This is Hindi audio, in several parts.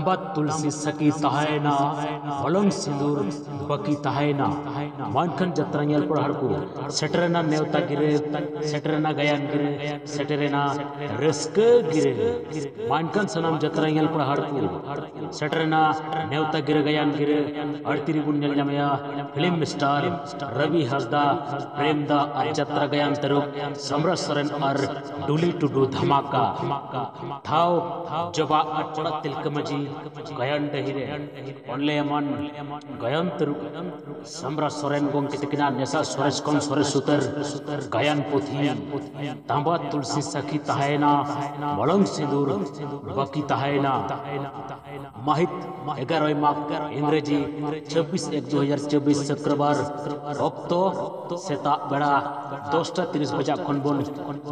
तांबा तुलसी सकी तहायना मलंग सिंदूर बकी तहायना मानखन जत्रांगल पढ़ाड़को सेटरेना नेवता गिरे सेटरेना गयान गिरे सेटरेना रस्क गिरे मानखन सनम जत्रांगल पढ़ाड़को सेटरेना नेवता गिरे गयान गिरे अड़तिरी गुन्यल जमया फिल्म स्टार रवि हंसदा प्रेमदा जत्रा गयान तरुक समरस सरन और डुली टुडू धमाका थाव जबा अटपड़ा तिलकमजी गयान डहिरे ओनले मन गयान तरुक समरस सोरेन गोंग कितकिना नेसा सोरेस कोन सोरेस सुतर गयान पोथी तांबा तुलसी सखी तहायना मलंग सिंदूर बकी तहायना माहित 11 मार्च इंग्रेजी 26/1/2024 शुक्रवार ऑक्टो सेता बेड़ा 10:30 बजा खनबन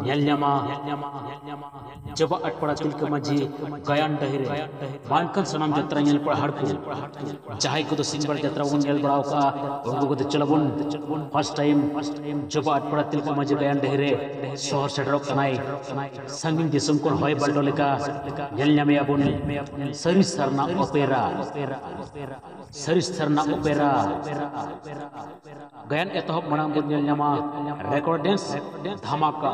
नेलन्यामा जबा अटपड़ा तिलकमजी गयान डहिरे मानकन सनम जत्रा नेल पहाड़को जहाई को तो सिंगबड़ जत्रा उन नेल बड़ाव का उनको को चलबन फर्स्ट टाइम जबा अटपड़ा तिलकमजी गयान डहिरे शहर सेटरो कनाई संगिन दिसम कोन होय बल्डो लेका नेलन्यामे अबन सरिसरना ओपेरा गयान एतहब मनाम बुन नेलन्यामा रेकॉर्डेंस धमाका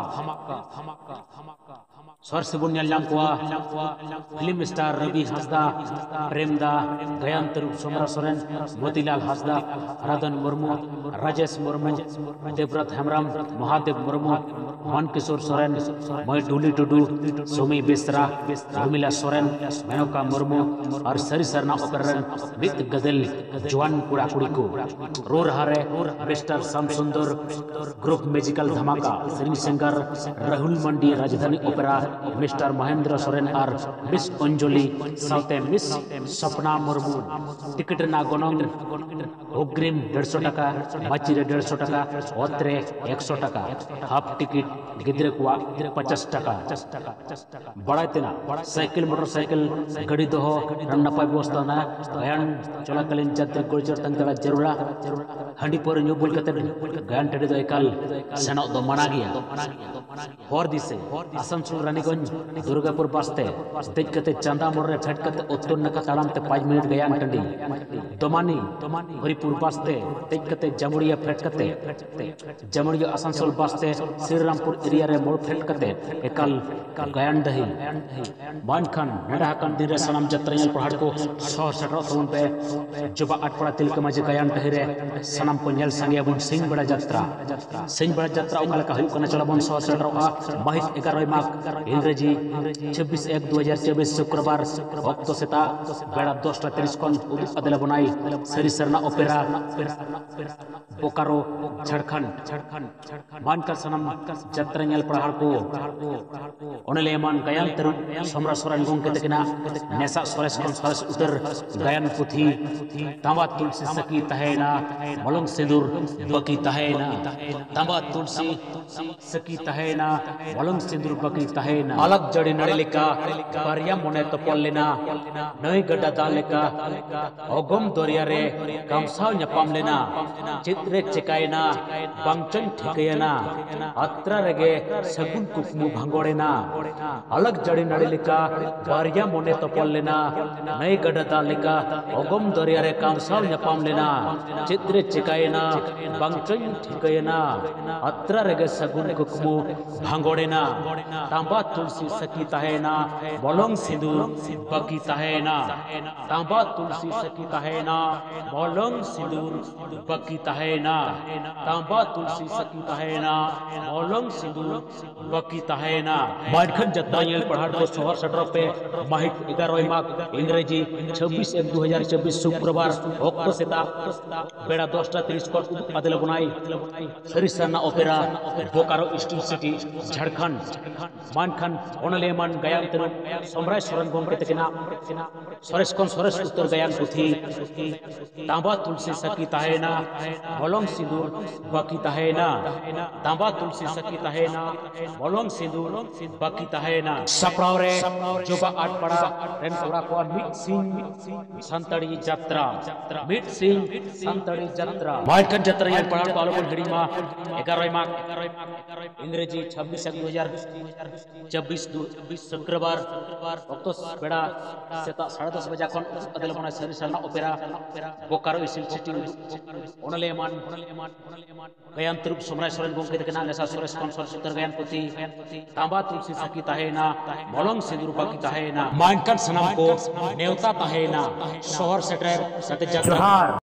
स्वर से बुन नेलन्याम कोआ फिल्म स्टार रवि हंसदा प्रेमदा गयान तरुक सोमरा सोरेन मोतीलाल हंसदा राधन मुर्मू राजेश मुर्मू देवव्रत हेमराम महादेव मुर्मू मन किशोर सोरेन मय डुली टुडू सोमी बेसरा उर्मिला सोरेन मेनका मुर्मू और सरिसरना ओपेरन विद गदल जवान कुड़ा कुड़ी को रो रहा रे मिस्टर श्याम सुंदर ग्रुप म्यूजिकल धमाका सिंग सिंगर राहुल मंडी राजधानी ओपेरा मिस्टर महेंद्र सोरेन और मिस अंजलि साउते मिस सपना मुर्मू टिकट ना गोनंग अग्रिम 150 टाका माचिरे 150 टाका ओत्रे 100 टाका हाफ टिकट गिद्रे कुआ 50 टाका बड़ा तेना साइकिल मोटरसाइकिल गाड़ी दोहो नपाय व्यवस्था ना गयान चलाकालीन जात्रा गोचर तंगला जरूरा हंडी पर न्यू बुल कते गयान टेडे दो एकाल सेनो दो मना गया हर दिसे आसनसोल रानीगंज दुर्गापुर बसते तेज कते चंदा मोड़ रे फेट कते उत्तर नका ताड़ाम ते 5 मिनट गयान टंडी दोमानी हरिपुर बसते तेज कते जमुड़िया फेट कते जमुड़िया आसनसोल बसते श्रीरामपुर एरिया रे मोड़ फेट कते एकाल गयान दही मानखान मेडाहाकान दिन रे सनम जत्रायल पहाड़ को शहर सेटरो तउन पे जबा अटपड़ा तिलकमजी गयान दही रे सनम को नेल संगे बुन सिंह बड़ा जत्रा उंगल का हुकना चलाबन शहर सेटरो माहित 11 मार्च इंग्रेजी 26/1/2024 शुक्रवार ऑक्टो सेता बेड़ा 10:30 कोन अदला बनाई सरिसरना ओपेरा बोकारो झारखंड मानकर सनम जत्रायल पहाड़ को ओनले मन गयान तरु समरा सोरेन गोंग केतकिना नेसा सोरेस कोन सोरेस उतर गयान पुथी तांबा तुलसी सकी तहायना मलंग सिंदूर बकी तहायना तांबा तुलसी सकी तहायना मलंग सिंदूर बकी तहायना अलग जड़ी नड़ेलिका बारिया मोने तोपलेना नई गड्डा दालेका ओगम दरिया रे कामसाव न्यापाम लेना चित्रे चिकायना बांगचन ठिकयना अत्रा रेगे सगुन कुकमु भांगोड़ेना अलग जड़ी नड़ेलिका बारिया मोने तोपलेना नई गड्डा दालेका ओगम दरिया रे कामसाव न्यापाम लेना चित्रे चिकायना बांगचन ठिकयना अत्रा रेगे सगुन कुकमु भांगोड़ेना तांबा तुलसी सकी तहायना मलंग सिंदूर बकी तहायना तांबा तुलसी सकी तहायना मलंग सिंदूर बकी तहायना तांबा तुलसी सकी तहायना मलंग सिंदूर बकी तहायना माडखन जत्रायल पहाड़ को शहर सेटरो पे माहित 11 मार्च इंग्रेजी 26/1/2024 शुक्रवार ऑक्टो सेता बेड़ा 10:30 को अदला बनाई सरिसरना ओपेरा बोकारो स्टील सिटी झारखंड मानखन ओनले मन गयान तरु समराय सोरेन गोंग केतकिना सोरेस कोन सोरेस उत्तर गयान पुथी तांबा तुलसी सकी तहायना मलंग सिंदूर बकी तहायना तांबा तुलसी सकी तहायना मलंग सिंदूर बकी तहायना सप्राव रे जोबा अटपड़ा रेन कोड़ा को मिट सिंह संतड़ी जत्रा मिट सिंह संतड़ी जत्रा माडखन जत्रायल पहाड़ को आलोकन घड़ी मा 11 मार्च इंग्रेजी 26/1/2024 24 शुक्रवार वक्त बेड़ा सेता 10:30 बजे खन अदल बना सरी सालना ओपेरा बोकारो इसिल सिटी ओनले मान गयान तुरुप सोमराय सोरेन गोंके तकना लेसा सुरेश कौंसल सुतर गयान पुती तांबा तुलसी सकी ताहेना मलंग सिंदूर बाकी ताहेना मानकन सनम को नेवता ताहेना शहर सेटर सते जगह